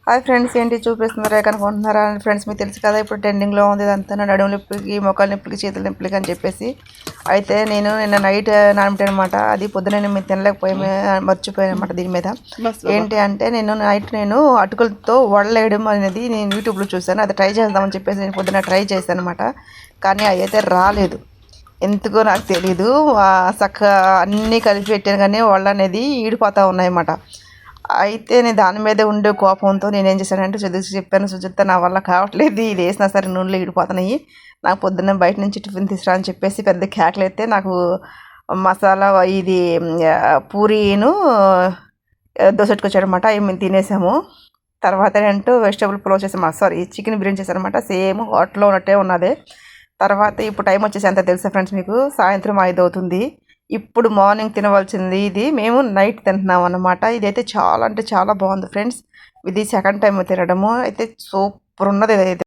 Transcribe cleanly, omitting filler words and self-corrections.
Hi friends, ఏంటి చూపిస్తున్నారా కనుకుంటున్నారా friends? మీకు తెలుసు కదా, ఇప్పుడు ట్రెండింగ్లో ఉంది ఇదంతా నడుము నొప్పికి, మొక్కల నొప్పికి, చేతుల నొప్పికి అని చెప్పేసి. అయితే నేను నిన్న నైట్ నానబెట్టాను అనమాట. అది పొద్దున నేను తినలేకపోయి మర్చిపోయాను అనమాట. దీని మీద ఏంటి అంటే, నేను అటుకులతో వడలేయడం అనేది నేను యూట్యూబ్లో చూశాను. అది ట్రై చేద్దామని చెప్పేసి నేను పొద్దున ట్రై చేశాను అనమాట. కానీ అవి అయితే రాలేదు, ఎందుకో నాకు తెలీదు. చక్కగా అన్నీ కలిపి పెట్టాను కానీ వాళ్ళు అనేది ఈడిపోతూ ఉన్నాయన్నమాట. అయితే నేను దాని మీద ఉండే కోపంతో నేనేం చేశానంటే చెప్పాను, సుచిత్త నా వల్ల కావట్లేదు, ఇది వేసినా సరే నూనెలో ఈడిపోతున్నాయి, నాకు పొద్దున్న బయట నుంచి టిఫిన్ తీసుకురా అని చెప్పేసి పెద్ద కేకలు అయితే నాకు మసాలా ఇది పూరీను దోశ పెట్టుకొచ్చాడనమాట. అవి మేము తినేసాము. తర్వాత ఏంటో వెజిటేబుల్ పులావ్ చేసాము, సారీ చికెన్ బిర్యానీ చేశారనమాట. సేమ్ హోటల్లో ఉన్నట్టే ఉన్నది. తర్వాత ఇప్పుడు టైం వచ్చేసి ఎంత తెలుసా ఫ్రెండ్స్ మీకు? సాయంత్రం 5 అవుతుంది. ఇప్పుడు మార్నింగ్ తినవలసింది ఇది మేము నైట్ తింటున్నాం అన్నమాట. ఇదైతే చాలా అంటే చాలా బాగుంది ఫ్రెండ్స్. ఇది సెకండ్ టైం తినడము. అయితే సూపర్ ఉన్నది ఇదైతే.